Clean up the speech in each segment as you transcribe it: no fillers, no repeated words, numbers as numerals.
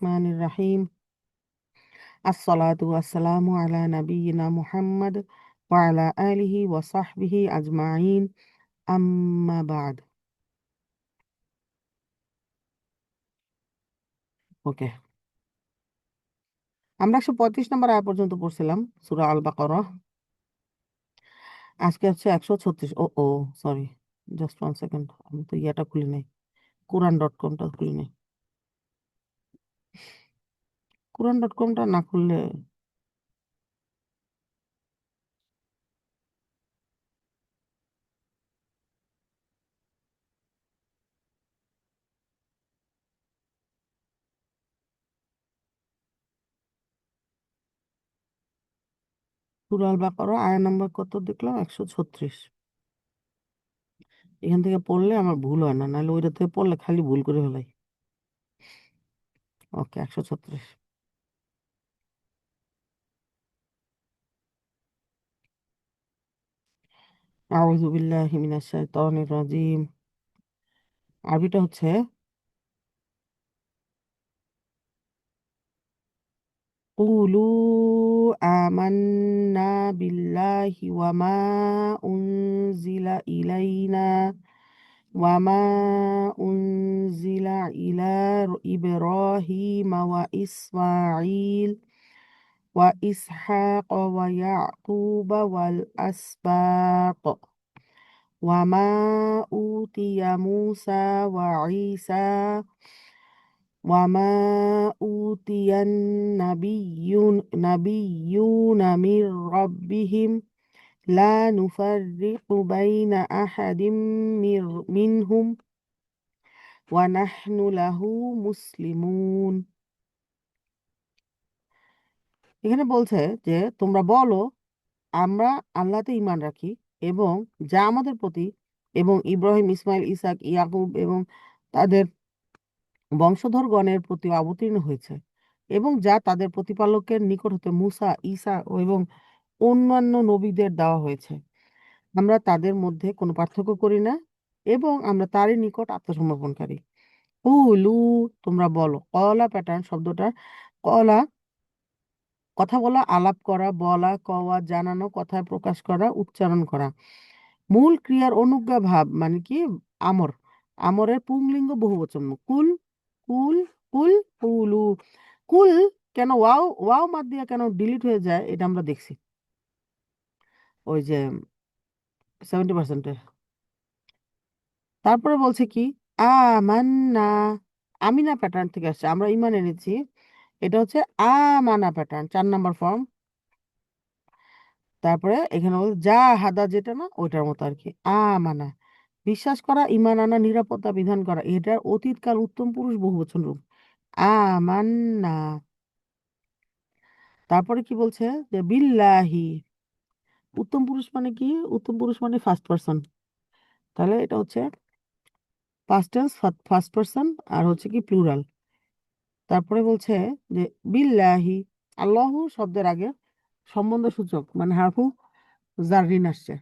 রহমানির রাহিম। আসসালাতু ওয়াসসালামু আলা নাবিয়িনা মুহাম্মদ ওয়া আলা আলিহি ওয়া সাহবিহি আজমাইন, আম্মা বাদ। ওকে, আমরা 135 নম্বর আয়াত পর্যন্ত পড়ছিলাম সূরা আল বাকারাহ। আজকে হচ্ছে 136। ও সরি, জাস্ট 1 সেকেন্ড, আমি তো ইয়াটা খুলি নাই, quran.com-টা খুলি নাই। quran.com-টা না খুললে সূরা আল বাকারাহ আয়াত নম্বর কত দেখলাম? 136। এখান থেকে পড়লে আমার ভুল হয় না, নাহলে ওইটা থেকে পড়লে খালি ভুল করে ফেলাই। ওকে, 136। আউযু বিল্লাহি মিনাশ শাইতানির রাজিম। আরবিটা হচ্ছে কুলু আমান্না বিল্লাহি ওয়া মা উনজিলা ইলাইনা ওয়া মা উনজিলা ইলা ইব্রাহিম ওয়া ইসমাঈল ওয়া ইসহাক ওয়া ইয়াকুব ওয়াল আসবাত ওয়া মা উতিয়া মূসা ওয়া ঈসা وما أوتي النبيون من ربهم لا نفرق بين أحد منهم ونحن له মুসলিমুন। এখানে বলছে যে তোমরা বলো, আমরা আল্লাহতে ঈমান রাখি এবং যা আমাদের প্রতি এবং ইব্রাহিম, ইসমাইল, ইসাক, ইয়াকুব এবং তাদের বংশধরগণের প্রতি অবতীর্ণ হয়েছে এবং যা তাদের প্রতিপালকের নিকট হতে মুসা, ঈসা এবং অন্যান্য নবীদের দেওয়া হয়েছে, আমরা তাদের মধ্যে কোনো পার্থক্য করি না এবং আমরা তারই নিকট আত্মসমর্পণকারী। উলু, তোমরা বলো। কলা প্যাটার্ন শব্দটা কলা, কথা বলা, আলাপ করা, বলা, কওয়া, জানানো, কথায় প্রকাশ করা, উচ্চারণ করা। মূল ক্রিয়ার অনুজ্ঞা ভাব মানে কি? আমর, আমরের পুংলিঙ্গ বহুবচন কুল, কুল, কুল, কুলু। কুল কেন ওয়াও ওয়াও মাদ দিয়া কেন ডিলিট হয়ে যায় এটা আমরা দেখছি ওই যে 70%-এ। তারপরে বলছে কি? আমান্না, আমিনা প্যাটার্ন থেকে আসছে, আমরা ইমান এনেছি। এটা হচ্ছে আমানা প্যাটার্ন, 4 নম্বর ফর্ম। তারপরে এখানে বলছে যা হাদা, যেটা না ওইটার মতো আর কি। আমানা বিশ্বাস করা, ইমান আনা, নিরাপত্তা বিধান করা, এটার অতীতকাল উত্তম পুরুষ বহুবচন রূপ আমান্না। তারপরে কি বলছে? যে বিল্লাহি, উত্তম পুরুষ মানে কি? উত্তম পুরুষ মানে ফার্স্ট পার্সন, তাহলে এটা হচ্ছে পাস্ট টেন্স, ফার্স্ট পার্সন, আর হচ্ছে কি প্লুরাল। তারপরে বলছে যে বিল্লাহি, আল্লাহু শব্দের আগে সম্বন্ধ সূচক মানে হারফু জাররিন আসছে।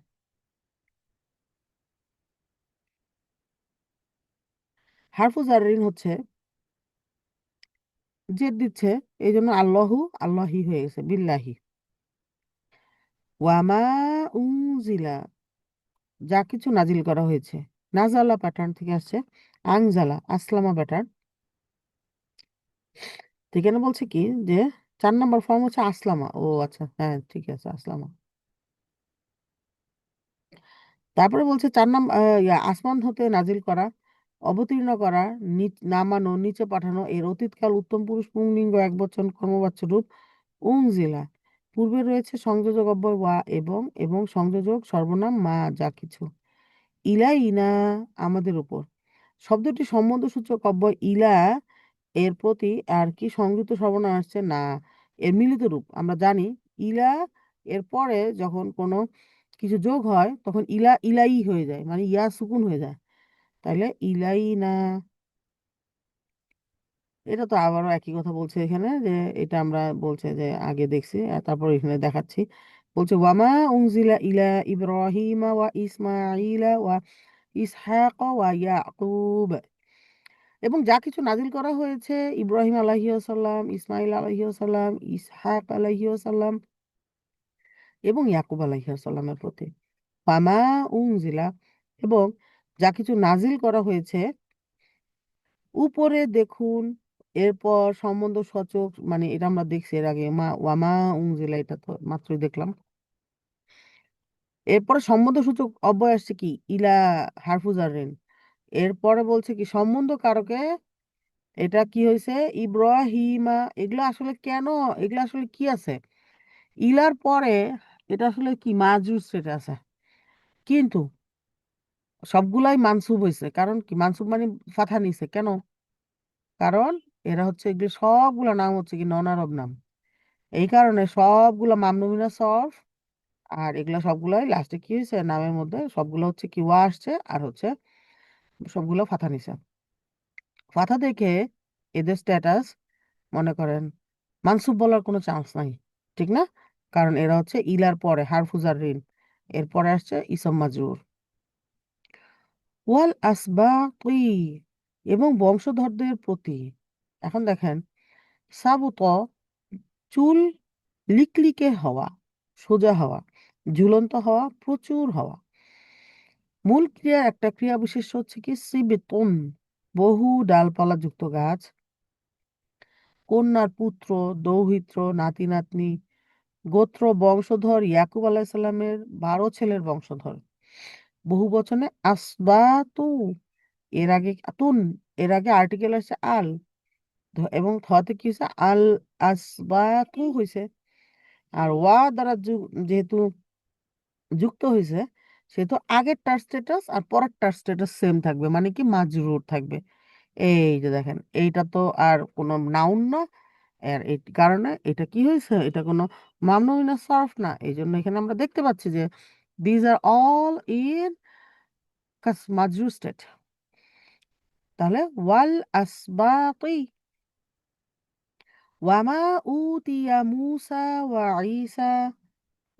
হারফু জাররিন হচ্ছে জেদ দিচ্ছে, এই জন্য আল্লাহু আল্লাহি হয়ে গেছে বিল্লাহি। ওয়ামা উনজিলা, যা কিছু নাজিল করা হয়েছে। নাজালা প্যাটার্ন থেকে আসছে, আংজালা আসলামা প্যাটার্ন। এখানে বলছে কি? যে 4 নম্বর ফর্ম হচ্ছে আসলামা। ও আচ্ছা, হ্যাঁ ঠিক আছে, আসলামা। তারপরে বলছে 4 নম্বর আসমান হতে নাজিল করা, অবতীর্ণ করা, নামানো, নিচে পাঠানো, এর অতীতকাল উত্তম পুরুষ পুংলিঙ্গ একবচন কর্মবাচ্য রূপ উংজিলা। পূর্বে রয়েছে সংযোজক অব্যয় ওয়া এবং এবং সংযোজক সর্বনাম মা, যা কিছু। ইলা আমাদের উপর, শব্দটি সম্বন্ধসূচক অব্যয় ইলা এর প্রতি আর কি সংযুক্ত সর্বনাম আসছে না, এর মিলিত রূপ আমরা জানি। ইলা এর পরে যখন কোনো কিছু যোগ হয় তখন ইলা ইলাই হয়ে যায়, মানে ইয়া সুকুন হয়ে যায়, তাইলে ইলাই না। এটা তো আবারও একই কথা বলছে এখানে, যে এটা আমরা বলছে যে আগে দেখছি আর তারপর এখানে দেখাচ্ছি। বলছে ওয়ামা উনজিলা ইলা ইব্রাহিমা ওয়া ইসমাঈলা ওয়া ইসহাক ওয়া ইয়াকুব। এবং যা কিছু নাজিল করা হয়েছে ইব্রাহিম আলাইহিসসালাম, ইসমাইল আলাইহিসসালাম, ইসহাক আলাইহিসসালাম এবং ইয়াকুব আলাইহিসসালামের প্রতি। ফামা উনজিলা, এবং যা কিছু নাজিল করা হয়েছে উপরে দেখুন। এরপর সম্বন্ধ সূচক, মানে এটা আমরা দেখছি এর আগে, ওয়ামা উনজিলা, এটা তো মাত্রই দেখলাম। এরপরে সম্বন্ধ সূচক অব্যয় আসছে কি, ইলা হারফুজারেন। এরপরে বলছে কি সম্বন্ধ কারকে, এটা কি হয়েছে, ইব্রাহিমা। এগুলো আসলে কেন, এগুলো আসলে কি আছে ইলার পরে, এটা আসলে কি মাজুর স্টেটে আছে, কিন্তু সবগুলাই মানসুব হয়েছে। কারণ কি মানসুব মানে ফাথা নিছে কেন, কারণ এরা হচ্ছে এগুলো সবগুলা নাম হচ্ছে কি নন আরব নাম, এই কারণে সবগুলা মামনুমিনা সরফ। আর এগুলা সবগুলাই লাস্টে কি হয়েছে, নামের মধ্যে সবগুলো হচ্ছে কি ওয়া আসছে, আর হচ্ছে সবগুলো ফাথা নিছে। ফাথা দেখে এদের স্ট্যাটাস মনে করেন মানসুব বলার কোনো চান্স নাই, ঠিক না? কারণ এরা হচ্ছে ইলার পরে হারফুজার রিন, এরপরে আসছে ইসম মাজরুর। ওয়াল আসবাকি, এবং বংশধরদের প্রতি। এখন দেখেন, সাবুত, চুল লিকলিকে হওয়া, সোজা হওয়া, ঝুলন্ত হওয়া, প্রচুর হওয়া। মূল ক্রিয়ার একটা ক্রিয়া বিশেষ্য হচ্ছে কি সিবেতন, বহু ডালপালা যুক্ত গাছ, কন্যার পুত্র, দৌহিত্র, নাতি নাতনি, গোত্র, বংশধর, ইয়াকুব আলাইসাল্লামের 12 ছেলের বংশধর। বহু বচনে আসবাতু, এর আগে তুন, এর আগে আর্টিকেল আছে আল, এবং থতে কি হয়েছে, আল আসবাতু হয়েছে। আর ওয়া দ্বারা যেহেতু যুক্ত হয়েছে, সেহেতু আগেরটার স্ট্যাটাস আর পরেরটার স্ট্যাটাস সেম থাকবে, মানে কি মাজরুর থাকবে। এই যে দেখেন, এইটা তো আর কোনো নাউন না, আর এই কারণে এটা কি হয়েছে, এটা কোনো মামনুমিনা সরফ না। এই জন্য এখানে আমরা দেখতে পাচ্ছি যে দিজ আর অল ইন মাজরুর স্টেট। তাহলে ওয়াল আসবাতি, ওয়ামা উতিয়া মুসা ওয়া ঈসা,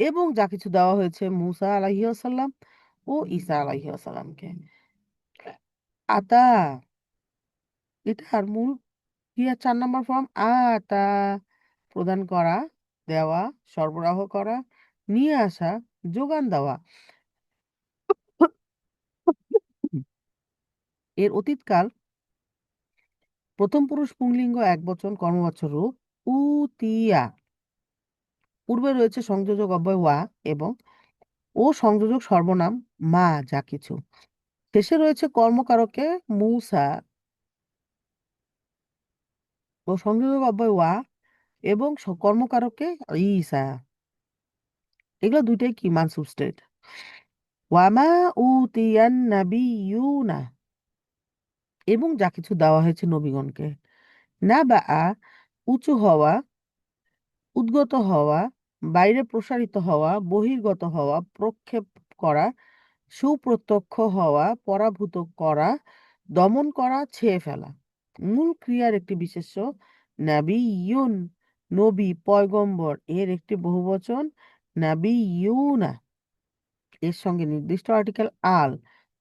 এবং যা কিছু দেওয়া হয়েছে মুসা আলাইহিসসালাম ও ঈসা আলাইহিসসালামকে। আতা, এটার মূল ক্রিয়া 4 নম্বর ফর্ম আতা, প্রদান করা, দেওয়া, সরবরাহ করা, নিয়ে আসা, যোগান দেওয়া। এর অতীতকাল, প্রথম পুরুষ পুংলিঙ্গ একবচন কর্মবাচ্য রূপ উতিয়া। পূর্বে রয়েছে সংযোজক অব্যয় ওয়া, এবং ও সংযোজক সর্বনাম মা, যা কিছু। শেষে রয়েছে কর্মকারকে মূসা ও সংযোজক অব্যয় ওয়া, এবং কর্মকারকে ঈসা। এগুলো দুইটাই কি মানসুব স্টেট। ওয়ামা উতিয়ান নাবিয়ুনা, এবং যা কিছু দেওয়া হয়েছে নবীগণকে। না বা উঁচু হওয়া, উদ্গত হওয়া, বাইরে প্রসারিত হওয়া, বহির্গত হওয়া, প্রক্ষেপ করা, সুপ্রত্যক্ষ হওয়া, পরাভূত করা, দমন করা, ছেয়ে ফেলা। মূল ক্রিয়ার একটি বিশেষ্য নাবিয়ুন, নবী, পয়গম্বর, এর একটি বহুবচন নাবিয়ুনা, এর সঙ্গে নির্দিষ্ট আর্টিকেল আল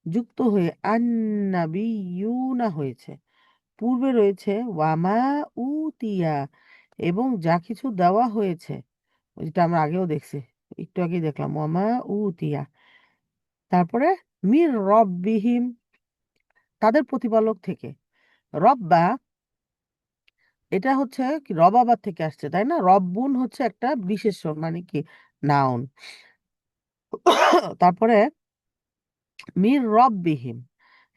যুক্ত হয়ে আন্নাবিয়ুনা হয়েছে। পূর্বে রয়েছে ওয়ামা উতিয়া, এবং যা কিছু দেওয়া হয়েছে, যেটা আমরা আগেও দেখছি, একটু আগে দেখলাম ওয়ামা উতিয়া। তারপরে মির রব্বিহিম, তাদের প্রতিপালক থেকে। রব্বা, এটা হচ্ছে কি রবাবার থেকে আসছে, তাই না? রব্বুন হচ্ছে একটা বিশেষ্য, মানে কি নাউন। তারপরে মির রব্বিহিম,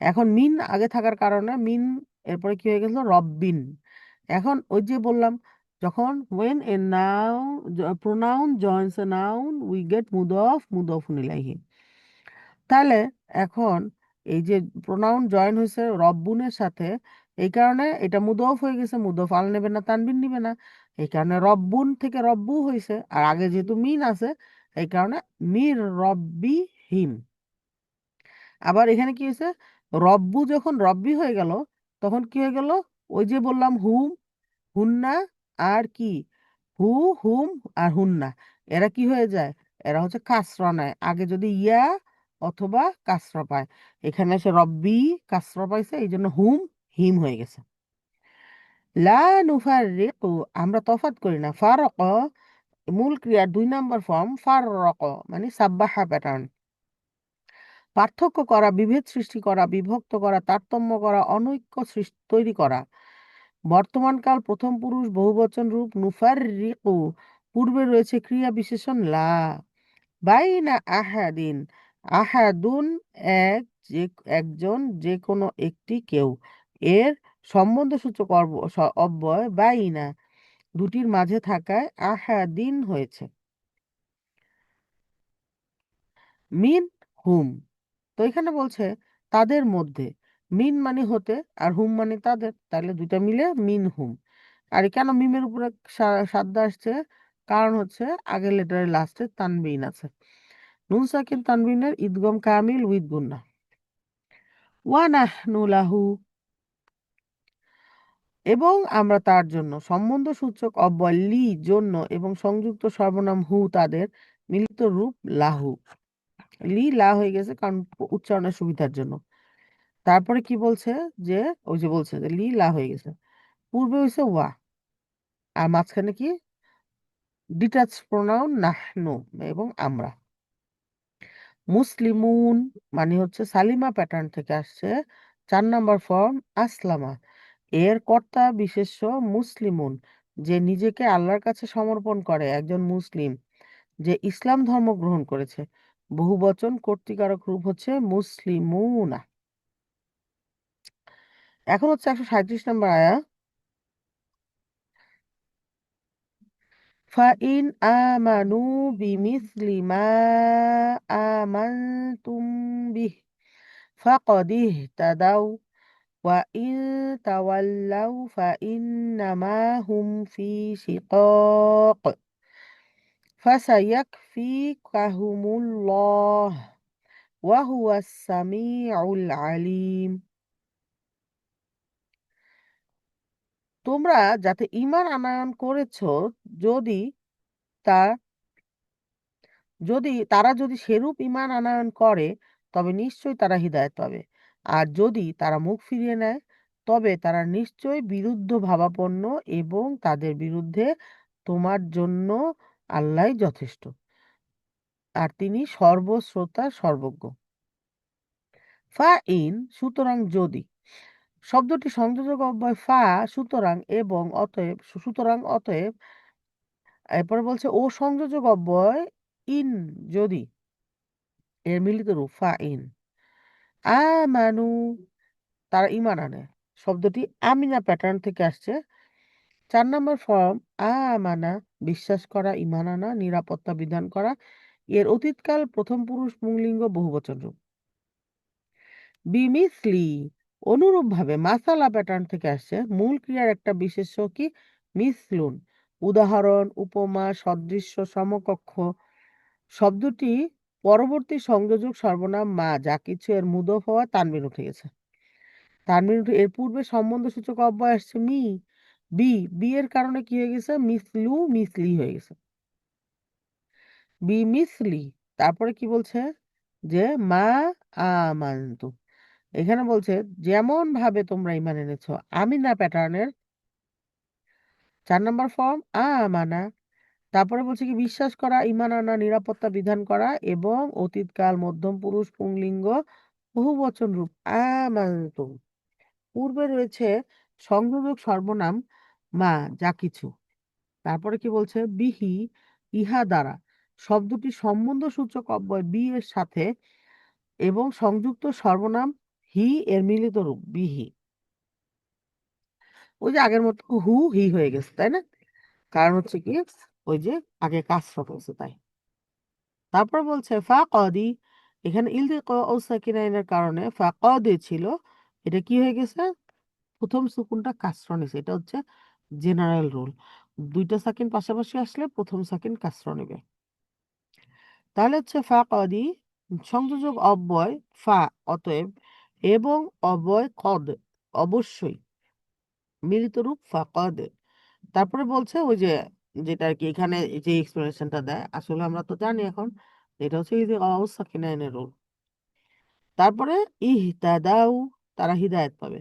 এখন মিন আগে থাকার কারণে মিন, এরপরে কি হয়ে গেল রব্বিন। এখন ওই যে বললাম, যখন when a noun pronoun joins a noun we get মুদফ ইলাইহি। তাহলে এখন এই যে প্রোনাউন জয়েন হয়েছে রব্বুনের সাথে, এই কারণে এটা মুদফ হয়ে গেছে, মুদফ আল নেবে না, তানবিন নিবে না, এই কারণে রব্বুন থেকে রব্বু হয়েছে। আর আগে যেহেতু মিন আছে, এই কারণে মির রব্বি হিম। আবার এখানে কি হয়েছে, রব্বু যখন রব্বি হয়ে গেল, তখন কি হয়ে গেল, ওই যে বললাম হুম, হুন্না, আর কি হু, হুম, আর হুন্না, এরা কি হয়ে যায়, এরা হচ্ছে কাসরা নেয়। আগে যদি ইয়া অথবা কাসরা পায়, এখানে এসে রব্বি কাসরা পাইছে, এই জন্য হুম হিম হয়ে গেছে। লা নুফাররিকু, আমরা তফাৎ করি না। ফারক মূল ক্রিয়ার 2 নম্বর ফর্ম ফাররক, মানে সাব্বাহা প্যাটার্ন। পার্থক্য করা, বিভেদ সৃষ্টি করা, বিভক্ত করা, তারতম্য করা, অনৈক্য সৃষ্টি তৈরি করা। বর্তমানকাল প্রথম পুরুষ বহুবচন রূপ নুফাররিকু, পূর্বে রয়েছে ক্রিয়া বিশেষণ লা। বাইনা আহাদিন, আহাদুন এক, যে একজন, যে কোনো একটি, কেউ। এর সম্বন্ধসূচক অব্যয় বাইনা, দুটির মাঝে থাকায় আহাদিন হয়েছে। মিন হুম, তো এখানে বলছে তাদের মধ্যে। মিন মানে হতে, আর হুম মানে তাদের, তাহলে দুইটা মিলে মিন হুম। আর কেন মিমের উপরে সাদ্দা আসছে? কারণ হচ্ছে আগের লেটারের লাস্টে তানবিন আছে। নুন সাকিন তানবিনের ইদগম কামিল উইথ গুন্না। ওয়ানাহনু লাহু, এবং আমরা তার জন্য। সম্বন্ধ সূচক অব্যয় লি জন্য এবং সংযুক্ত সর্বনাম হু তাদের মিলিত রূপ লাহু। লি লা হয়ে গেছে কারণ উচ্চারণের সুবিধার জন্য। তারপরে কি বলছে যে, ওই যে বলছে যে লি লা হয়ে গেছে, পূর্বে হয়েছে ওয়া, আর মাঝখানে কি ডিটাচ প্রোনাউন নাহনু এবং আমরা। মুসলিমুন মানে হচ্ছে সালিমা প্যাটার্ন থেকে আসছে, 4 নম্বর ফর্ম আসলামা। এর কর্তা বিশেষ্য মুসলিমুন, যে নিজেকে আল্লাহর কাছে সমর্পণ করে, একজন মুসলিম, যে ইসলাম ধর্ম গ্রহণ করেছে। বহুবচন কর্তৃকারক রূপ হচ্ছে মুসলিমুনা। এখন হচ্ছে 137 নম্বর আয়া। ফাইন আমানু বিমিসলি মা আমানতুম বিহ ফাকাদ ইহতাদাউ ওয়া ইন তাওয়াল্লাউ ফাইন্নামা হুম ফি শিকাক ফাসায়াকফিকাহুমুল্লাহ ওয়া হুয়াস সামিউল আলিম। তোমরা যাতে ঈমান আনয়ন করেছ, যদি তা তারা যদি সেরূপ ঈমান আনয়ন করে, তবে নিশ্চয়ই তারা হিদায়াত পাবে। আর যদি তারা মুখ ফিরিয়ে নেয়, তবে তারা নিশ্চয়ই বিরুদ্ধ ভাবাপন্ন, এবং তাদের বিরুদ্ধে তোমার জন্য আল্লাহই যথেষ্ট, আর তিনি সর্বশ্রোতা সর্বজ্ঞ। ফা ইন, সুতরাং যদি, শব্দটি সংযোজক অব্যয় ফা, সুতরাং এবং অতএব, সুতরাং অতএব। এরপরে বলছে ও সংযোজক অব্যয় ইন, যদি, এর মিলিত রূপ ফা ইন। আমানু, তারা ঈমান আনে। শব্দটি আমিনা প্যাটার্ন থেকে আসছে, 4 নম্বর ফর্ম আমানা, বিশ্বাস করা, ঈমান আনা, নিরাপত্তা বিধান করা। এর অতীতকাল প্রথম পুরুষ পুংলিঙ্গ বহুবচন রূপ। বিমিসলি, অনুরূপভাবে। মাসালা প্যাটার্ন থেকে আসছে, মূল ক্রিয়ার একটা বিশেষ্য কি মিসলুন, উদাহরণ, উপমা, সদৃশ্য, সমকক্ষ। শব্দটি পরবর্তী সংযোজক সর্বনাম মা যা কিছু এর মুদফ হওয়া তানবিন উঠে গেছে। তানবিন উঠে, এর পূর্বে সম্বন্ধসূচক অব্যয় আসছে মি, বি, বি এর কারণে কি হয়ে গেছে? মিসলু মিসলি হয়ে গেছে। বি মিসলি। তারপরে কি বলছে যে মা আমানতু, এখানে বলছে যেমন ভাবে তোমরা ঈমান এনেছো। আমিনা প্যাটার্নের 4 নম্বর ফর্ম আমানা। তারপরে বলছে কি বিশ্বাস করা, ঈমান আনা, নিরাপত্তা বিধান করা, এবং অতীতকাল মধ্যম পুরুষ পুংলিঙ্গ বহুবচন রূপ আমানতু। পূর্বে রয়েছে সংযোজক সর্বনাম মা যা কিছু। তারপরে কি বলছে বিহি, ইহা দ্বারা। শব্দটি সম্বন্ধ সূচক অব্যয় বি এর সাথে এবং সংযুক্ত সর্বনাম হি এর মিলিত রূপ বিহি। ওই যে আগের মতো হু হি হয়ে গেছে, তাই না? কারণ হচ্ছে কি ওই যে আগে কাসরা হয়েছে তাই। তারপর বলছে ফা কদি, এখানে ইলতিকা ও সাকিনাইনের কারণে ফা কদে ছিল, এটা কি হয়ে গেছে? প্রথম সুকুনটা কাসরা নিছে। এটা হচ্ছে জেনারেল রুল, দুইটা সাকিন পাশাপাশি আসলে প্রথম সাকিন কাসরা নেবে। তাহলে হচ্ছে ফা কদি, সংযোজক অব্যয় ফা অতএব, এবং অব্যয় কদ অবশ্যই, মিলিত রূপ ফা কদ। তারপরে বলছে ওই যে, যেটা আর কি এখানে যে এক্সপ্লেনেশনটা দেয়, আসলে আমরা তো জানি এখন এটা হচ্ছে এই যে সাকিনাইনের রুল। তারপরে ইহতাদাউ, তারা হিদায়াত পাবে।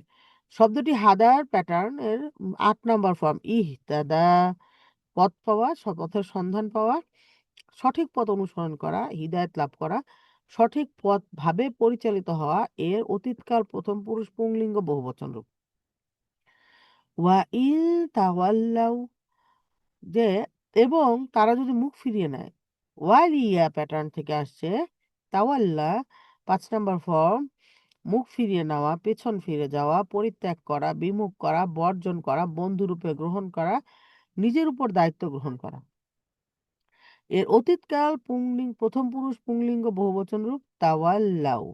শব্দটি হাদার প্যাটার্ন এর ৮ নাম্বার ফর্ম। ইহতাদা, পথ পাওয়া, পথের সন্ধান পাওয়া, সঠিক পথ অনুসরণ করা, হিদায়াত লাভ করা, সঠিক পথ ভাবে পরিচালিত হওয়া এর অতীতকাল প্রথম পুরুষ পুংলিঙ্গ বহুবচন রূপ। ওয়া ইল তাওয়াল্লাউ, যে এবং তারা যদি মুখ ফিরিয়ে নেয়। ওয়ালিয়া প্যাটার্ন থেকে আসছে। তাওয়াল্লা ৫ নাম্বার ফর্ম, মুখ ফিরিয়ে নেওয়া, পেছন ফিরে যাওয়া, পরিত্যাগ করা, বিমুখ করা, বর্জন করা, বন্ধুরূপে গ্রহণ করা, নিজের উপর দায়িত্ব গ্রহণ করা। এর অতীতকাল প্রথম পুরুষ পুংলিঙ্গ বহুবচন রূপ তাওয়াল্লাউ।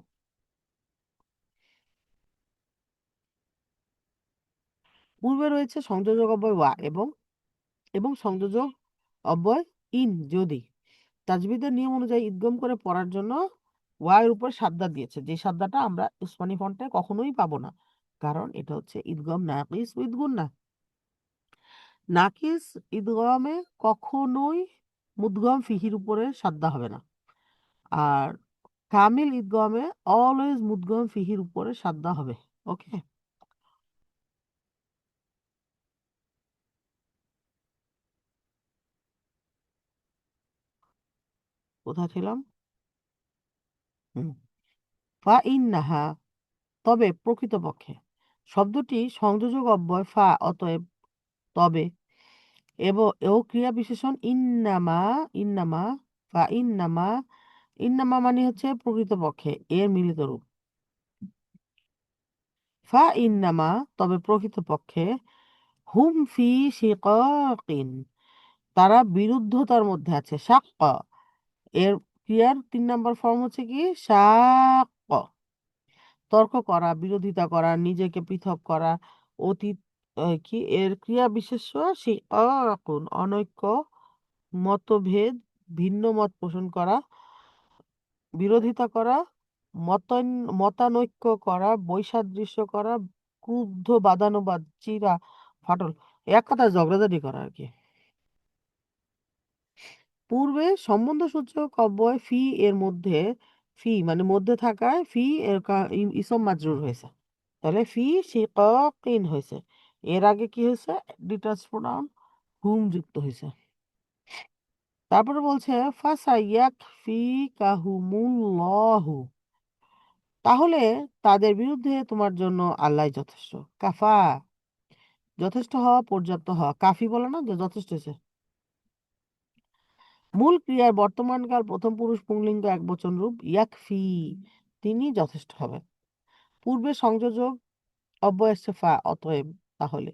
পূর্বে রয়েছে সংযোজক অব্যয় ওয়া এবং সংযোজক অব্যয় ইন যদি। তাজবিদের নিয়ম অনুযায়ী ইদগম করে পড়ার জন্য ওয়া এর উপর সাদ্দা দিয়েছে, যে সাদ্দাটা আমরা উসমানী ফন্টে কখনোই পাবো না, কারণ এটা হচ্ছে ইদগম নাকিস উইথ গুন্না। নাকিস ইদগমে কখনোই মুদগম ফিহির উপরে সাদ্দা হবে না, আর কামিল ইদগমে অলওয়েজ মুদগম ফিহির উপরে সাদ্দা হবে। ওকে, কোথায় ছিলাম? হুম, ফা ইন্নাহা, তবে প্রকৃতপক্ষে। শব্দটি সংযোজক অব্যয় ফা, অতএব, তবে, ও ক্রিয়া বিশেষণ ইন্নামা। ইন্নামা, ফা ইন্নামা, ইন্নামা মানে হচ্ছে প্রকৃতপক্ষে এর মিলিত রূপ। ফা ইন্নামা, তবে প্রকৃতপক্ষে, হুম ফি শিকাকিন, তারা বিরুদ্ধতার মধ্যে আছে। শাক্কা, এর ক্রিয়ার ৩ নাম্বার ফর্ম হচ্ছে কি শাক্ক, তর্ক করা, বিরোধিতা করা, নিজেকে পৃথক করা। অতীত কি এর ক্রিয়া বিশেষ্য শিকাকুন, অনৈক্য, মতভেদ, ভিন্ন মত পোষণ করা, বিরোধিতা করা, মতানৈক্য করা, বৈসাদৃশ্য করা, ক্রুদ্ধ বাদানুবাদ, চিরা ফাটল, এক কথায় ঝগড়াঝাটি করা আর কি। পূর্বে সম্বন্ধসূচক অব্যয় ফি এর মধ্যে, ফি মানে মধ্যে থাকায় ফি এর ইসম মাজরুর হয়েছে, তাহলে ফি শিকাকিন হয়েছে। এর আগে কি হয়েছে? ডিটাচ প্রোনাউন হুম যুক্ত হয়েছে। তারপরে বলছে ফাসাইয়াক ফি কাহুমুল্লাহু, তাহলে তাদের বিরুদ্ধে তোমার জন্য আল্লাহ যথেষ্ট। কাফা, যথেষ্ট হওয়া, পর্যাপ্ত হওয়া। কাফি বলে না যে যথেষ্ট হয়েছে। মূল ক্রিয়ার বর্তমানকাল প্রথম পুরুষ পুংলিঙ্গ একবচন রূপ ইয়াকফি, তিনি যথেষ্ট হবেন। পূর্বে সংযোজক অব্যয় আসছে ফা, অতএব, তাহলে।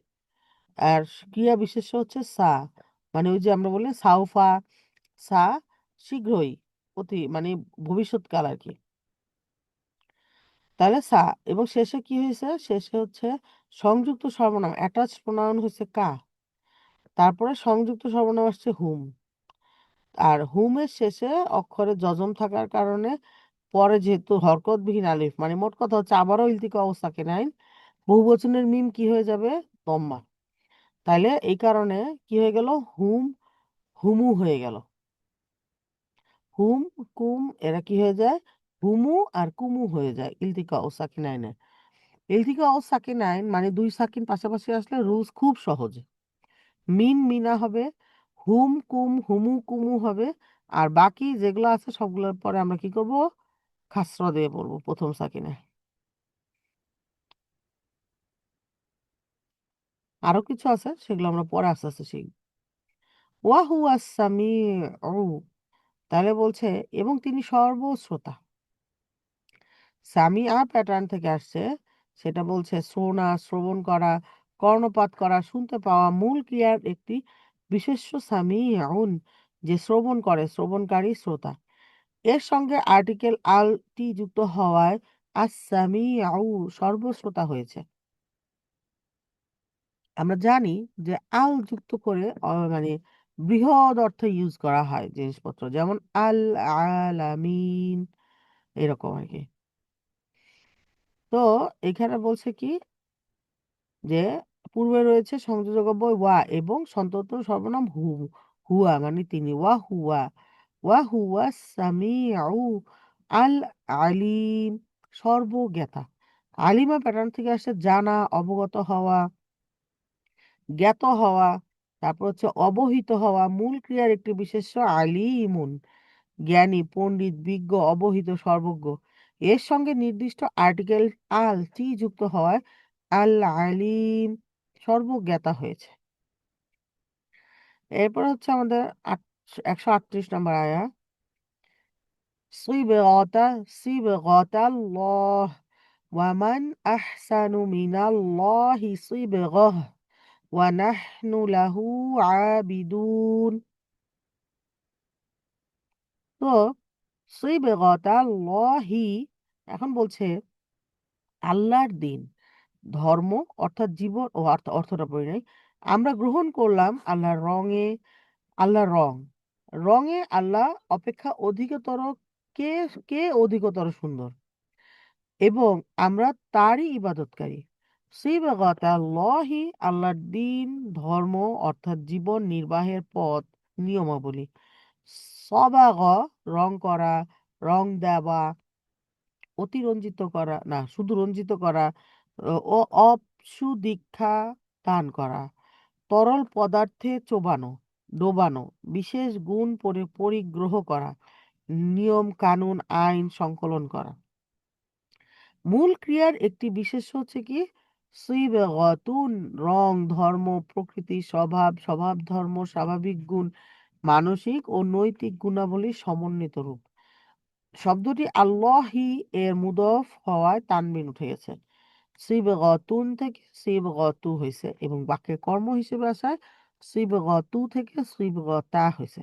আর ক্রিয়া বিশেষ্য হচ্ছে সা, মানে ওই যে আমরা বলি সাউফা, সা শীঘ্রই, অতি মানে ভবিষ্যৎকাল আর কি। তাহলে সা, এবং শেষে কি হয়েছে? শেষে হচ্ছে সংযুক্ত সর্বনাম অ্যাটাচ প্রোনাউন হচ্ছে কা, তারপরে সংযুক্ত সর্বনাম আসছে হুম। আর হুমের শেষে অক্ষরে যজম থাকার কারণে পরে যেহেতু হরকতবিহীন আলিফ, মানে মোট কথা হচ্ছে আবারও ইলতিকা অবস্থাকে নাই, বহুবচনের মিম কি হয়ে যাবে? দম্মা। তাইলে এই কারণে কি হয়ে গেল? হুম হুমু হয়ে গেল। হুম কুম এরা কি হয়ে যায়? হুমু আর কুমু হয়ে যায় ইলতিকা ও সাকিনাইনে। ইলতিকা ও সাকিনাইন মানে দুই সাকিন পাশাপাশি আসলে রুলস খুব সহজ। মিন মিনা হবে, হুম কুম হুমু কুমু হবে, আর বাকি যেগুলো আছে সবগুলোর পরে আমরা কি করব? খাসরা দিয়ে বলবো প্রথম সাকিনে। আরো কিছু আছে, সেগুলো আমরা পরে আস্তে আস্তে শিখব। ওয়াহু আস-সামিউ, তাহলে বলছে এবং তিনি সর্বশ্রোতা। সামিআ প্যাটার্ন থেকে আসছে, সেটা বলছে শোনা, শ্রবণ করা, কর্ণপাত করা, শুনতে পাওয়া। মূল ক্রিয়ার একটি বিশেষ্য সামিউন, যে শ্রবণ করে, শ্রবণকারী, শ্রোতা। এর সঙ্গে আর্টিকেল আল টি যুক্ত হওয়ায় আস-সামিউ সর্বশ্রোতা হয়েছে। আমরা জানি যে আল যুক্ত করে মানে বৃহৎ অর্থে ইউজ করা হয় জিনিসপত্র, যেমন আল আলামিন, এরকম আর কি। তো এখানে বলছে কি যে পূর্বে রয়েছে সংযোজক অব্যয় ওয়া এবং সন্তত সর্বনাম হুয়া মানে তিনি। ওয়া হুয়া সামিউ আল আলিম, সর্বজ্ঞাতা। আলিমা প্যাটার্ন থেকে আসছে জানা, অবগত হওয়া, জ্ঞাত হওয়া। তারপর হচ্ছে অবহিত হওয়া। মূল ক্রিয়ার একটি বিশেষ্য আলিমুন, জ্ঞানী, পণ্ডিত, বিজ্ঞ, অবহিত, সর্বজ্ঞ। এর সঙ্গে নির্দিষ্ট আর্টিকেল আল টি যুক্ত হওয়ায় আল আলিম, সর্বজ্ঞাতা হয়েছে। এরপর হচ্ছে আমাদের 138 নম্বর আয়া। সিবগাতাল্লাহ ওয়ামান আহসানু মিনাল্লাহি সিবগাহ ওয়া নাহনু লাহু আবিদুন। তো সিবগাতাল্লাহি, এখন বলছে আল্লাহর দিন, ধর্ম অর্থাৎ জীবন ও অর্থটা পড়ি নাই। আমরা গ্রহণ করলাম আল্লাহর রঙে, আল্লাহর রঙে আল্লাহ অপেক্ষা অধিকতর, কে কে অধিকতর সুন্দর, এবং আমরা তারই ইবাদতকারী। সিবগাতাল্লাহি, আল্লাহর দিন, ধর্ম অর্থাৎ জীবন নির্বাহের পথ, নিয়মাবলী। সবাগ, রং করা, রং দেওয়া, অতিরঞ্জিত করা না, শুধু রঞ্জিত করা, ও অপসু দীক্ষা দান করা, তরল পদার্থে চোবানো, ডোবানো, বিশেষ গুণ পরিগ্রহ করা, নিয়ম কানুন আইন সংকলন করা। মূল ক্রিয়ার একটি বিশেষ হচ্ছে কি সিবগাতুন, রং, ধর্ম, প্রকৃতি, স্বভাব ধর্ম, স্বাভাবিক গুণ, মানসিক ও নৈতিক গুণাবলীর সমন্বিত রূপ। শব্দটি আল্লাহি এর মুদফ হওয়ায় তানবিন উঠে গেছে। সিবগাতুন থেকে সিবগাতু হয়েছে এবং বাক্যের কর্ম হিসেবে আসায় সিবগাতু থেকে সিবগতা হয়েছে।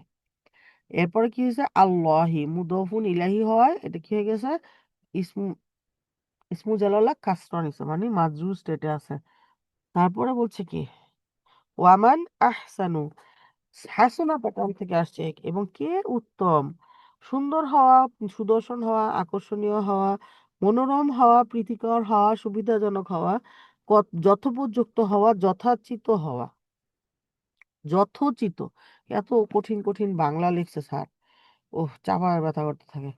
এরপরে কি হয়েছে, আল্লাহি মুদফুন ইলাহি হওয়ায় এটা কি হয়ে গেছে, ইসমু ইসমু জালালা কাসরা নিছে, মানে মাজরুর স্টেটে আছে। তারপরে বলছে কি ওয়ামান আহসানু, হাসানা প্যাটার্ন থেকে আসছে এবং কে উত্তম, সুন্দর হওয়া, সুদর্শন হওয়া, আকর্ষণীয় হওয়া, মনোরম হওয়া, প্রীতিকর হওয়া, সুবিধাজনক হওয়া, যথোপযুক্ত হওয়া, যথাচিত হওয়া, যথোচিত। এত কঠিন কঠিন বাংলা লিখছে স্যার, ওহ চাপায় ব্যথা করতে থাকে।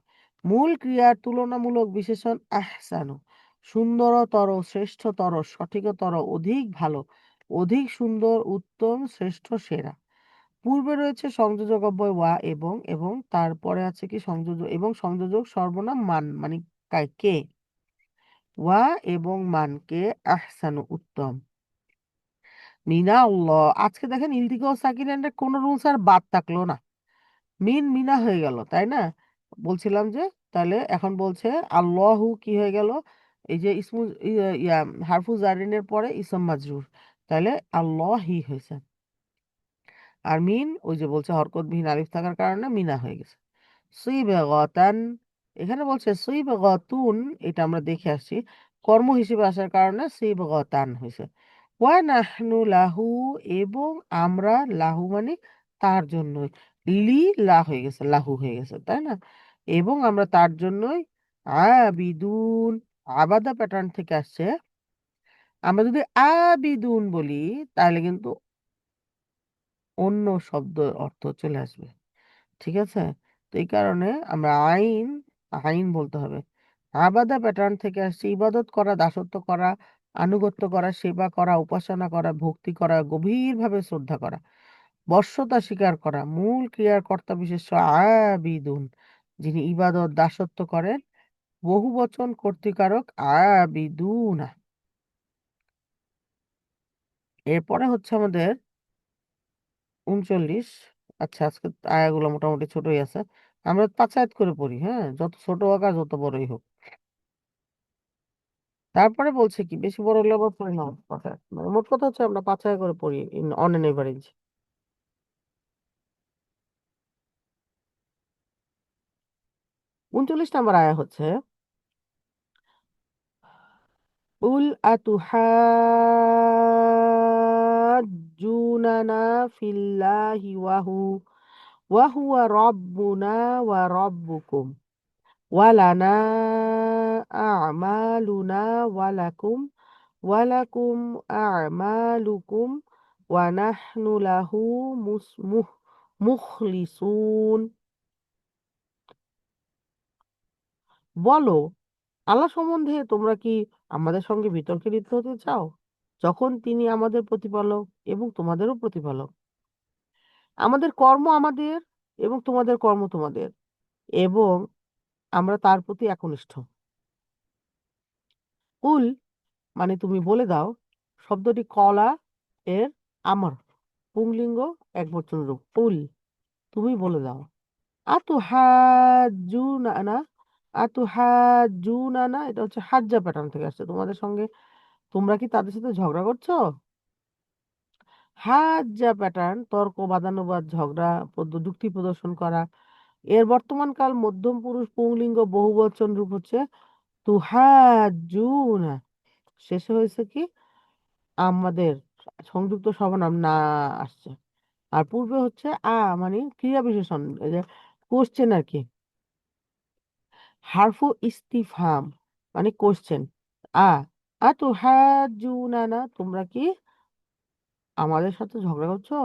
মূল ক্রিয়ার তুলনামূলক বিশেষণ আহসানু, সুন্দরতর, শ্রেষ্ঠতর, সঠিকতর, অধিক ভালো, অধিক সুন্দর, উত্তম, শ্রেষ্ঠ, সেরা। পূর্বে রয়েছে সংযোজক অব্যয় ওয়া এবং তারপরে আছে কি সংযোজক এবং সংযোজক সর্বনাম মান, মানে কে। ওয়া এবং মানকে আহসানু, উত্তম। মিনা আল্লাহ, আজকে দেখেন ইলতিকা ও সাকিনের কোনো রুলস আর বাদ থাকলো না, মিনা হয়ে গেল, তাই না? বলছিলাম যে তাহলে এখন বলছে আল্লাহু কি হয়ে গেল, এই যে ইসমু হারফু জারিনের পরে ইসম মাজরুর, তাহলে আল্লাহি হয়েছে। আর মিন ওই যে বলছে হরকতবিহীন আলিফ থাকার কারণে মিনা হয়ে গেছে। সুইবাগাতান, এখানে বলছে সুইবাগাতুন, এটা আমরা দেখে আসছি, কর্ম হিসেবে আসার কারণে সুইবাগাতান হয়েছে। ওয়া নাহনু লাহু, এবং আমরা, লাহু মানে তার জন্যই, লি লা হয়ে গেছে, লাহু হয়ে গেছে, তাই না? এবং আমরা তার জন্যই আবিদুন, আবাদা প্যাটার্ন থেকে আসছে। আমরা যদি আবিদুন বলি তাহলে কিন্তু অন্য শব্দ অর্থ চলে আসবে, ঠিক আছে? তো এই কারণে আমরা আইন আইন বলতে হবে। আবাদা প্যাটার্ন থেকে আসছে ইবাদত করা, দাসত্ব করা, আনুগত্য করা, সেবা করা, উপাসনা করা, ভক্তি করা, গভীরভাবে শ্রদ্ধা করা, বশ্যতা স্বীকার করা। মূল ক্রিয়ার কর্তা বিশেষ্য আবিদুন, যিনি ইবাদত দাসত্ব করেন। বহু বচন কর্তৃকারক আবিদুনা। এরপরে হচ্ছে আমাদের 39। আচ্ছা, আজকে আয়াগুলো মোটামুটি ছোটই আছে, আমরা 5 আয়াত করে পড়ি, হ্যাঁ, যত ছোট হোক আর যত বড়ই হোক। তারপরে বলছে কি বেশি বড় হলে আবার পড়ি না, কথা মানে মোট কথা হচ্ছে আমরা 5 আয়াত করে পড়ি in on an average. 39 number আয়া হচ্ছে উল আতুহাজ্জুনানা ফিল্লাহি ওয়াহুয়া রাব্বুনা ওয়া রাব্বুকুম ওয়ালানা আমালুনা ওয়ালাকুম আমালুকুম ওয়া নাহনু লাহু মুখলিসুন। বলো, আল্লাহ সম্বন্ধে তোমরা কি আমাদের সঙ্গে বিতর্কে লিপ্ত হতে চাও, যখন তিনি আমাদের প্রতিপালক এবং তোমাদেরও প্রতিপালক? আমাদের কর্ম আমাদের এবং তোমাদের কর্ম তোমাদের, এবং আমরা তার প্রতি একনিষ্ঠ। কুল মানে তুমি বলে দাও, শব্দটি কলা এর আমার পুংলিঙ্গ একবচন রূপ। কুল, তুমি বলে দাও। আতুহাজ্জুনানা, আতুহাজ্জুনানা এটা হচ্ছে হাজ্জা প্যাটার্ন থেকে আসছে। তোমাদের সঙ্গে, তোমরা কি তাদের সাথে ঝগড়া করছো? হাজ্জা প্যাটার্ন তর্ক, বাদানুবাদ, ঝগড়া, যুক্তি প্রদর্শন করা। এর বর্তমান কাল মধ্যম পুরুষ পুংলিঙ্গ বহুবচন রূপ হচ্ছে তুহাজ্জুনা। শেষে হয়েছে কি আমাদের সংযুক্ত সর্বনাম না আসছে। আর পূর্বে হচ্ছে মানে ক্রিয়া বিশেষণ, এই যে কোশ্চেন আর কি। হারফু ইস্তিফহাম মানে কোশ্চেন। আ আতুহাজ্জুনানা, তোমরা কি আমাদের সাথে ঝগড়া করছো?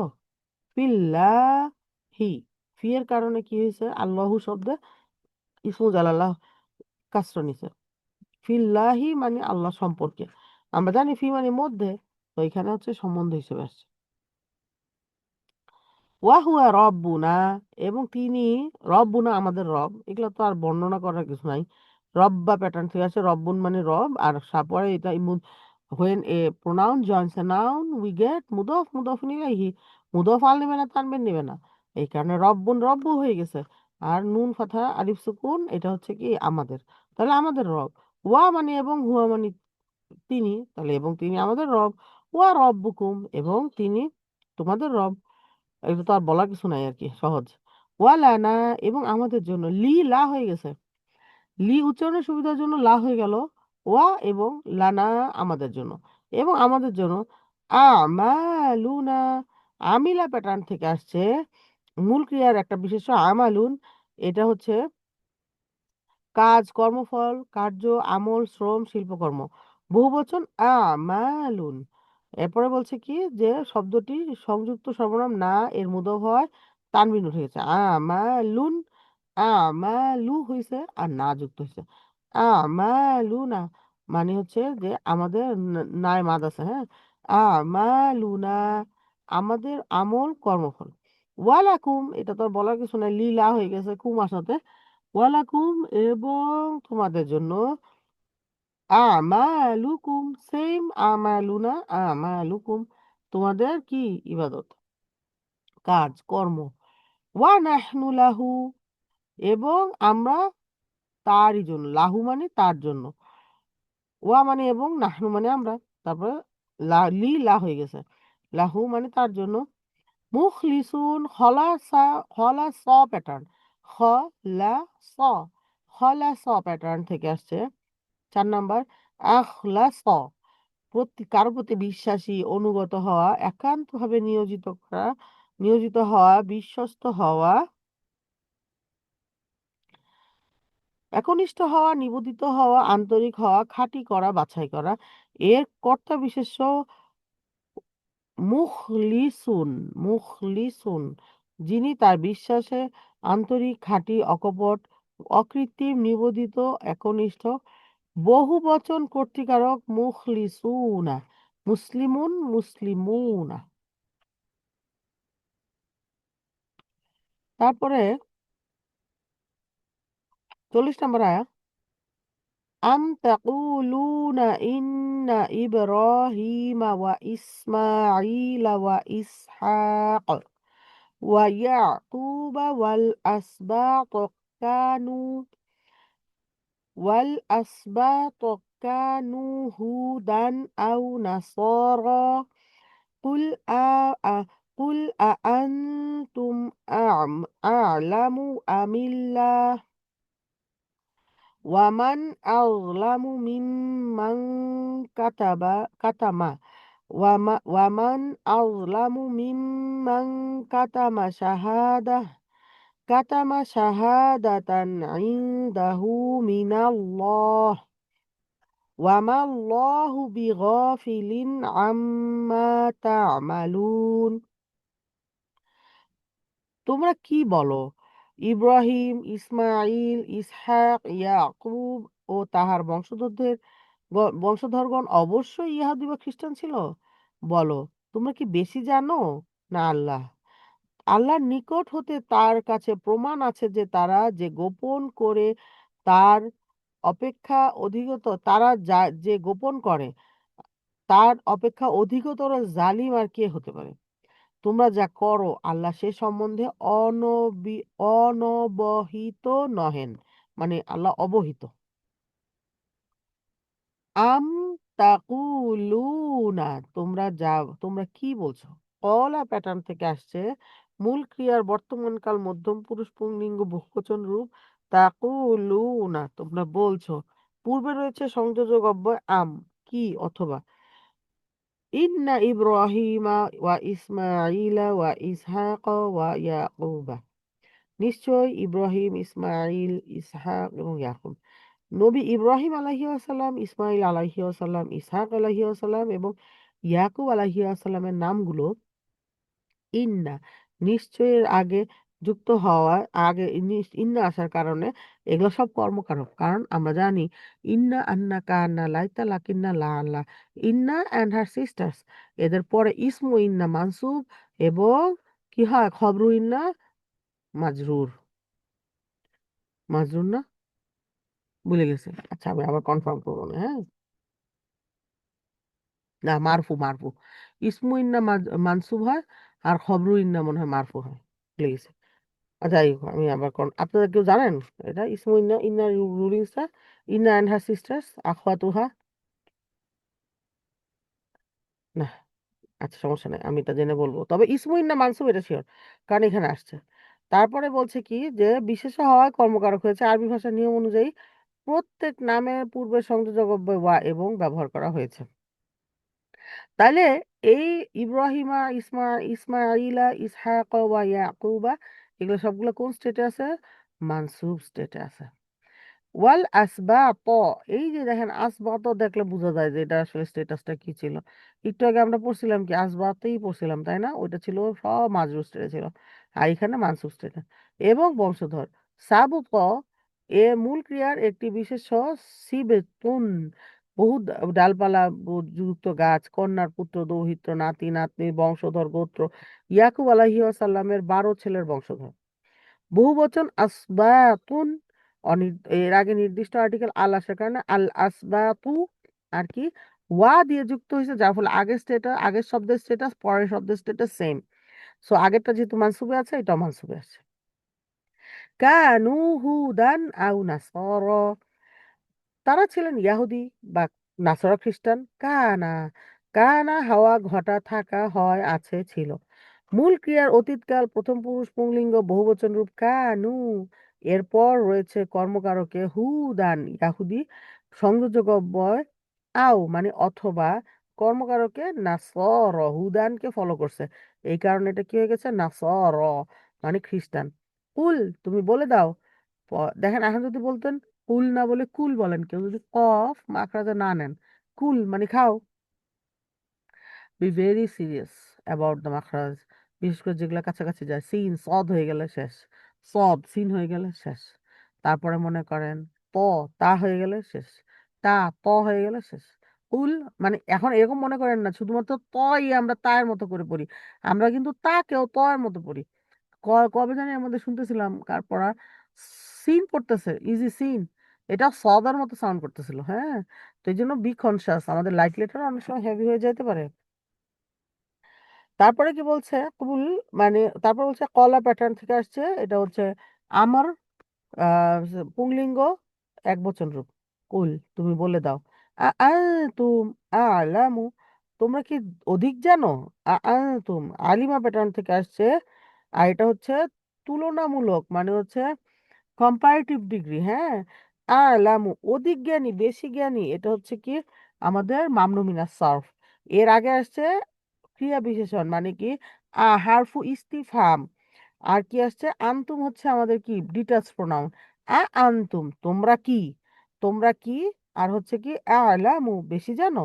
ফিল্লাহি, ফি এর কারণে কি হয়েছে? আল্লাহু শব্দে ইসমু জালালাহ কাসরা নিছে। ফিল্লাহি মানে আল্লাহ সম্পর্কে। আমরা জানি ফি মানে মধ্যে, তো এখানে হচ্ছে সম্বন্ধ হিসেবে আসছে। ওয়াহুয়া রব্বুনা, এবং তিনি রব্বুনা আমাদের রব। এগুলো তো আর বর্ণনা করার কিছু নাই। রব্বা প্যাটার্ন থেকে আছে, রব্বুন মানে রব, আর পরে এটা when a pronoun joins a noun we get মুদফ মুদফিন ইলাইহি। মুদফ আল নেবে না, তানবির নেবে না, এই কারণে রব্বুন রব্বু হয়ে গেছে। আর নুন ফাথা আলিফ সুকুন, এটা হচ্ছে কি আমাদের, তাহলে আমাদের রব। ওয়া মানে এবং, হুয়া মানে তিনি, তাহলে এবং তিনি আমাদের রব। ওয়া রব্বুকুম, এবং তিনি তোমাদের রব। এটা তো আর বলার কিছু নাই আর কি, সহজ। ওয়ালানা, এবং আমাদের জন্য। লি লা হয়ে গেছে, লি উচ্চারণের সুবিধার জন্য লা হয়ে গেল। ওয়া এবং লানা আমাদের জন্য, এবং আমাদের জন্য। আমালুনা, আমিলা প্যাটার্ন থেকে আসছে। মূল ক্রিয়ার একটা বিশেষ্য আমালুন, এটা হচ্ছে কাজ, কর্মফল, কার্য, আমল, শ্রম, শিল্পকর্ম। বহুবচন আমালুন। এরপরে বলছে কি যে শব্দটি সংযুক্ত সর্বনাম না এর মুদভ হয়, তানবিন উঠে গেছে। আমালুন, আমালু হয়েছে, আর না যুক্ত হয়েছে। আমালুনা মানে হচ্ছে যে আমাদের নায় মাদ আছে, হ্যাঁ। আমালুনা আমাদের আমল, কর্মফল। ওয়ালাকুম, এটা তো আর বলার কিছু নাই, লীলা হয়ে গেছে কুম আসাতে। ওয়ালাকুম, এবং তোমাদের জন্য। আমালুকুম সেম, আমালুনা আমালুকুম তোমাদের কি ইবাদত, কাজ, কর্ম। ওয়া নাহনু লাহু, এবং আমরা তারই জন্য। লাহু মানে তার জন্য, ওয়া মানে এবং, নাহনু মানে আমরা। তারপরে লি লা হয়ে গেছে। লাহু মানে তার জন্য। মুখলিসুন, খলাসা, খলাস প্যাটার্ন, খ লা স, খলাস প্যাটার্ন থেকে আসছে। 4 নাম্বার আখলাস, কারো প্রতি বিশ্বাসী, অনুগত হওয়া, একান্তভাবে নিয়োজিত করা, নিয়োজিত হওয়া, বিশ্বস্ত হওয়া, একনিষ্ঠ হওয়া, নিবেদিত হওয়া, আন্তরিক হওয়া, খাঁটি করা, বাছাই করা। এর কর্তা বিশেষ্য মুখলিসুন। মুখলিসুন যিনি তার বিশ্বাসে আন্তরিক, খাঁটি, অকপট, অকৃত্রিম, নিবেদিত, একনিষ্ঠ। বহু বচন কর্তৃকারক মুখলিসুনা, মুসলিমুন, মুসলিমুনা। তারপরে 40 নম্বর আয়া। আম তাকুলুনা ইন্না ইব্রাহিমা ওয়া ইসমাঈলা ওয়া ইসহাক ওয়া ইয়াকুবা ওয়াল আসবাত কানু হুদান আও নাসারা। قل قل أأنتم أعلم أم الله ومن أظلم ممن كتم ومن أظلم ممن كتم شهادة عنده من الله وما الله بغافل عما تعملون। তোমরা কি বলো? ইব্রাহিম, ইসমাঈল, ইসহাক, ইয়াকুব ও তাহার বংশধরগণ অবশ্যই ইহুদি বা খ্রিস্টান ছিল? বলো, তোমরা কি বেশি জানো না আল্লাহ? আল্লাহর নিকট হতে তার কাছে প্রমাণ আছে যে তারা যে গোপন করে তার অপেক্ষা অধিকতর, তারা যে গোপন করে তার অপেক্ষা অধিকতর জালিম আর কে হতে পারে? তোমরা যা করো আল্লাহ সে সম্বন্ধে অনবহিত নহেন, মানে আল্লাহ অবহিত। আম তাকুলুনা, তোমরা কি বলছো? কলা প্যাটার্ন থেকে আসছে, মূল ক্রিয়ার বর্তমান কাল মধ্যম পুরুষ পুংলিঙ্গ বহুবচন রূপ। তাকুলুনা তোমরা বলছো। পূর্বে রয়েছে সংযোজক অব্যয় আম, কি অথবা। ইন্না ইব্রাহিমা ওয়া ইসমাঈলা ওয়া ইসহাক ওয়া ইয়াকুবা, নিশ্চয় ইব্রাহিম, ইসমাঈল, ইসহাক এবং ইয়াকুব, নবী ইব্রাহিম আলাইহিসসালাম, ইসমাইল আলাইহিসসালাম, ইসহাক আলাইহিসসালাম এবং ইয়াকুব আলাইহিসসালামের নামগুলো ইন্না, নিশ্চয়ের আগে যুক্ত হওয়ার আগে ইন্না আসার কারণে এগুলো সব কর্মকারক। কারণ আমরা জানি ইন্না আন্না কান্না লাইতা লাকিন্না লা আল্লাহ, ইন্না অ্যান্ড হার সিস্টার্স, এদের পরে ইসমু ইন্না মানসুব এবং কি হয় খবরু ইন্না মাজরুর। মাজরুর না, ভুলে গেছে। আচ্ছা আমি আবার কনফার্ম করবো না, হ্যাঁ। না, মারফু মারফু। ইসমু ইন্না মানসুব হয়, আর খবরু ইন্না মনে হয় মারফু হয়, ভুলে গেছি। যাই হোক, আমি আবার আপনারা কেউ জানেন এটা ইসমু ইন্না, ইন্না রুলিংসটা? ইন্না অ্যান্ড হার সিস্টার্স আখওয়াতুহা। না, আচ্ছা সমস্যা নাই, আমি এটা জেনে বলবো। তবে ইসমু ইন্না মানসুব এটা শিওর, কারণ এখানে আসছে। তারপরে বলছে কি যে বিশেষ হওয়ায় কর্মকারক হয়েছে। আরবি ভাষার নিয়ম অনুযায়ী প্রত্যেক নামের পূর্বে সংযোজক অব্যয় ওয়া এবং ব্যবহার করা হয়েছে। তাইলে এই ইব্রাহিমা, ইসমাইলা, ইসহাক ওয়া ইয়াকুবা, এগুলো সবগুলো কোন স্টেটে আছে? মানসুব স্টেটে আছে। ওয়াল আসবাত, এই যে দেখেন আসবাত দেখলে বোঝা যায় যে এটা আসলে স্ট্যাটাসটা কি ছিল। একটু আগে আমরা পড়ছিলাম কি আসবাতেই পড়ছিলাম, তাই না? ওইটা ছিল সব মাজরুর স্টেটে ছিল, আর এখানে মানসুব স্টেটে। এবং বংশধর সাবুক, এ মূল ক্রিয়ার একটি বিশেষ্য। সিবেতুন, বহু ডালপালা যুক্ত গাছ, কন্যার পুত্র, দৌহিত্র, নাতি নাতনি, বংশধর গোত্র। ইয়াকুব আলাইহিস সালামের 12 ছেলের বংশধর। বহুবচন আসবাতুন, এর আগে নির্দিষ্ট আর্টিকেল আল আসার কারণে আল আসবাতু আর কি ওয়া দিয়ে যুক্ত হয়েছে, যার ফলে আগের শব্দের স্ট্যাটাস পরের শব্দের স্ট্যাটাস সেম। সো আগেরটা যেহেতু মানসুবে আছে, এটাও মানসুবে আছে। কানু হুদান আউ নাসারা, তারা ছিলেন ইয়াহুদি বা নাসারা খ্রিস্টান। কানা, কানা হাওয়া ঘটা, থাকা, হয়, আছে, ছিল। মূল ক্রিয়ার অতীতকাল প্রথম পুরুষ পুংলিঙ্গ বহুবচন রূপ কানু। এরপর রয়েছে কর্মকারকে হুদান ইয়াহুদি, সংযোজক অব্যয় আও মানে অথবা, কর্মকারকে নাসর হুদানকে ফলো করছে। এই কারণে এটা কি হয়ে গেছে নাসর, মানে খ্রিস্টান। কুল, তুমি বলে দাও। দেখেন এখন যদি বলতেন কুল না বলে কুল বলেন, কেউ যদি কফ মাখরাজে না নেন, কুল মানে খাও। Be very serious about the মাখরাজ, বিশেষ করে যেগুলো কাছাকাছি যায়। সিন সদ হয়ে গেলে শেষ, সদ সিন হয়ে গেলে শেষ। তারপরে মনে করেন ত, তা হয়ে গেলে শেষ, তা ত হয়ে গেলে শেষ। কুল মানে এখন এরকম মনে করেন না শুধুমাত্র তই আমরা তায়ের মতো করে পড়ি, আমরা কিন্তু তাকেও তয়ের মতো পড়ি। কবে জানি এর মধ্যে শুনতেছিলাম কার পড়া, সিন পড়তেছে, ইজি সিন, এটা সদার মতো সাউন্ড করতেছিল, হ্যাঁ। তো এই জন্য বি কনসিয়াস, আমাদের লাইক লেটার অনেক সময় হেভি হয়ে যেতে পারে। তারপরে কি বলছে কুল, মানে তারপর বলছে কলা প্যাটার্ন থেকে আসছে, এটা হচ্ছে আমার আহ পুংলিঙ্গ এক বচন রূপ। কুল, তুমি বলে দাও। আ তুম আলামু, তোমরা কি অধিক জানো। তুম আলিমা প্যাটার্ন থেকে আসছে, আর এটা হচ্ছে তুলনামূলক, মানে হচ্ছে কম্পারেটিভ ডিগ্রি, হ্যাঁ। আলামু অধিক জ্ঞানী, বেশি জ্ঞানী, এটা হচ্ছে কি আমাদের মামনু মিনাস সারফ। এর আগে আসছে ক্রিয়া বিশেষণ, মানে কি হারফু ইস্তিফহাম। আর কি আসছে আনতুম, হচ্ছে আমাদের কি ডিটাচ প্রোনাউন। আনতুম তোমরা কি, তোমরা কি। আর হচ্ছে কি আলামু বেশি জানো।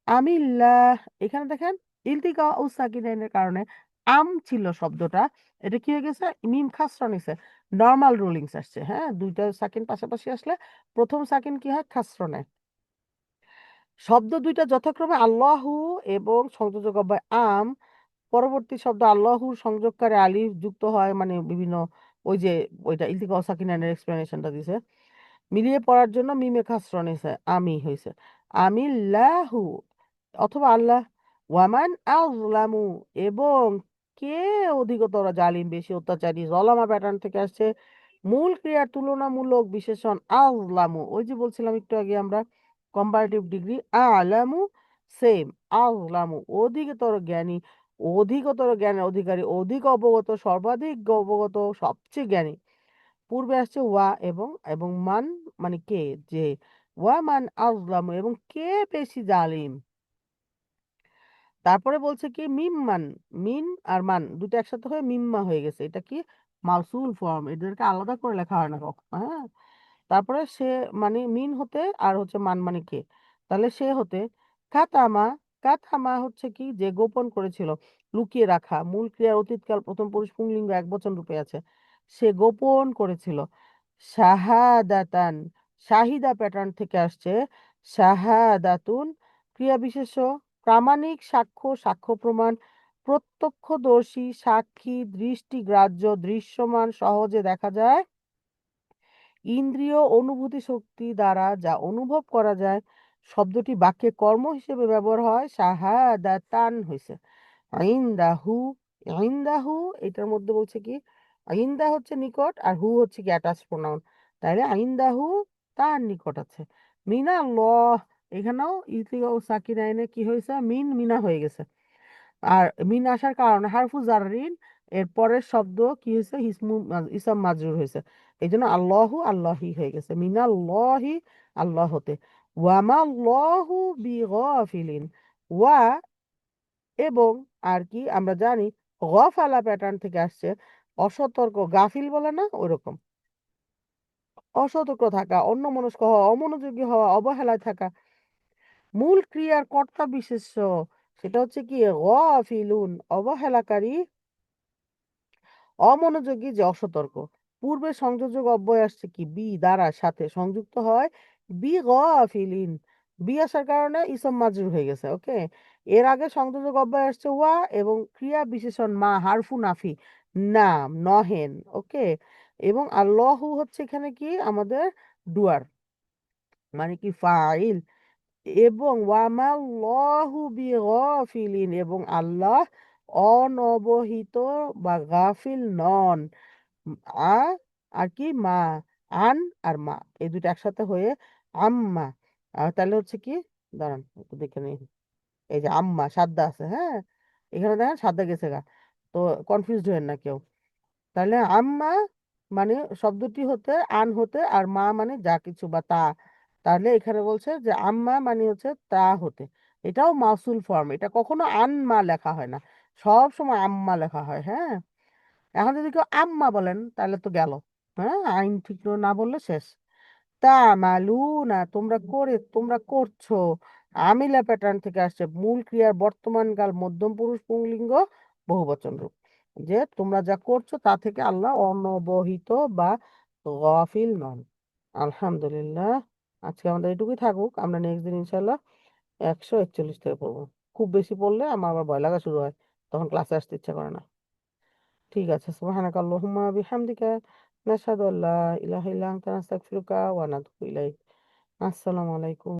আমিল্লাহ, এখানে দেখেন ইলতিকা ও সাকিনাইনের কারণে আম ছিল শব্দটা, এটা কি হয়ে গেছে, মিম খাসরা নিছে, নর্মাল রুলিংস আসছে। হ্যাঁ, দুইটা সাকিন পাশাপাশি আসলে প্রথম সাকিন কি হয়, খাসরা নেয়। শব্দ দুইটা যথাক্রমে আল্লাহু এবং সংযোজক অব্যয় আম, পরবর্তী শব্দ আল্লাহুর সংযোগকারী আলিফ যুক্ত হয়, মানে বিভিন্ন ওই যে ওইটা ইলতিকা ও সাকিনানের এক্সপ্লেনেশনটা দিছে, মিলিয়ে পড়ার জন্য মিমে খাসরা নিছে, আমি হইছে আমিল্লাহু অথবা আল্লাহ। ওয়ামান আযলামু, এবং কে অধিকতর জালিম, বেশি অত্যাচারী, জলামা প্যাটার্ন থেকে আসছে মূল ক্রিয়ার তুলনামূলক বিশেষণ আযলামু, ওই যে বলছিলাম একটু আগে আমরা কম্পারেটিভ ডিগ্রি, আলামু সেম, আযলামু অধিকতর জ্ঞানী, অধিকতর জ্ঞানের অধিকারী, অধিক অবগত, সর্বাধিক অবগত, সবচেয়ে জ্ঞানী। পূর্বে আসছে ওয়া এবং এবং মান, মানে কে, যে ওয়া মান আযলামু, এবং কে বেশি জালিম। তারপরে বলছে কি মিম্মান, মিন আর মান দুটো একসাথে হয়ে মিম্মা হয়ে গেছে, এটা কি মাউসুল ফর্ম, এদেরকে আলাদা করে লেখা হয় না কখনো। হ্যাঁ, তারপরে সে মানে মিন হতে আর হচ্ছে মান মানে কে, তাহলে সে হতে কাতামা, কাতামা হচ্ছে কি যে গোপন করেছিল, লুকিয়ে রাখা, মূল ক্রিয়ার অতীতকাল প্রথম পুরুষ পুংলিঙ্গ একবচন রূপে আছে, সে গোপন করেছিল। শাহাদাতান, শাহিদা প্যাটার্ন থেকে আসছে শাহাদাতুন, ক্রিয়া বিশেষ্য, প্রামাণিক সাক্ষ্য, সাক্ষ্য প্রমাণ, প্রত্যক্ষদর্শী, সাক্ষী, দৃষ্টিগ্রাহ্য, দৃশ্যমান, সহজে দেখা যায়, ইন্দ্রিয় অনুভূতি শক্তি দ্বারা যা অনুভব করা যায়। শব্দটি বাক্যে কর্ম হিসেবে ব্যবহার হয়, শাহাদাতান হইছে আইন্দাহু, আইন্দাহু এটার মধ্যে বলছে কি, আইন্দা হচ্ছে নিকট আর হু হচ্ছে কি অ্যাটাচ প্রোনাউন, তাইলে আইন্দাহু তার নিকট আছে। মিনা ল, এখানেও ইতিগা ও সাকিনাইনে কি হয়েছে, মিন মিনা হয়ে গেছে। আর মিন আসার কারণে হারফু জাররিন এর পরের শব্দ কি হয়েছে, ইসম মাজরুর হয়েছে, এই জন্য আল্লাহু আল্লাহি হয়ে গেছে, মিনাল্লাহি আল্লাহ হতে। ওয়ামাল্লাহু বিগাফিলিন, ওয়া এবং আর কি আমরা জানি গফালা প্যাটার্ন থেকে আসছে, অসতর্ক, গাফিল বলে না ওরকম, অসতর্ক থাকা, অন্যমনস্ক হওয়া, অমনোযোগী হওয়া, অবহেলায় থাকা। মূল ক্রিয়ার কর্তা বিশেষ্য, সেটা হচ্ছে কি গফিলুন, অবহেলাকারী, অমনোযোগী, যে অসতর্ক। পূর্বে সংযোজক অব্যয় আসছে কি বি দ্বারা, সাথে সংযুক্ত হয় বি গাফিলিন, বি আসার কারণে ইসম মাজরুর হয়ে গেছে। ওকে, এর আগে সংযোজক অব্যয় আসছে ওয়া এবং ক্রিয়া বিশেষণ মা, হারফু নাফি, নাম, নহেন। ওকে, এবং আল্লাহু হচ্ছে এখানে কি আমাদের ডুয়ার, মানে কি ফাইল, এবং ওয়ামাল্লাহু বিগাফিলিন, এবং আল্লাহ অনবহিত বা গাফিল নন। আ আর কি মা, আন আর মা এই দুটো একসাথে হয়ে আম্মা। তাহলে হচ্ছে কি, দাঁড়ান একটু দেখে নিই, এই যে আম্মা সাদ্দা আছে, হ্যাঁ, এখানে দেখেন সাদ্দা গেছে গা, তো কনফিউজড হয়েন না কেউ। তাহলে আম্মা মানে শব্দটি হতে আন হতে আর মা মানে যা কিছু বা তা, তাহলে এখানে বলছে যে আম্মা মানে হচ্ছে তা হতে, এটাও মাউসুল ফর্ম, এটা কখনো আন মা লেখা হয় না, সব সময় আম্মা লেখা হয়। হ্যাঁ, এখন যদি কেউ আম্মা বলেন তাহলে তো গেল, হ্যাঁ, আইন ঠিক না বললে শেষ। তা মালুনা, তোমরা করছো, আমিলা প্যাটার্ন থেকে আসছে, মূল ক্রিয়ার বর্তমান কাল মধ্যম পুরুষ পুংলিঙ্গ বহুবচন রূপ, যে তোমরা যা করছো তা থেকে আল্লাহ অনবহিত বা গাফিল নন। আলহামদুলিল্লাহ, আজকে আমাদের এটুকুই থাকুক, আমরা নেক্সট দিন ইনশাল্লাহ 141 থেকে পড়বো। খুব বেশি পড়লে আমার আবার ভয় লাগা শুরু হয়, তখন ক্লাসে আসতে ইচ্ছা করে না। ঠিক আছে, সুবহানাকা আল্লাহুম্মা বিহামদিকা নাশহাদু আল্লা ইলাহা ইল্লা আনতা নাস্তাগফিরুকা ওয়া নাতুবু ইলাইক। আসসালামু আলাইকুম।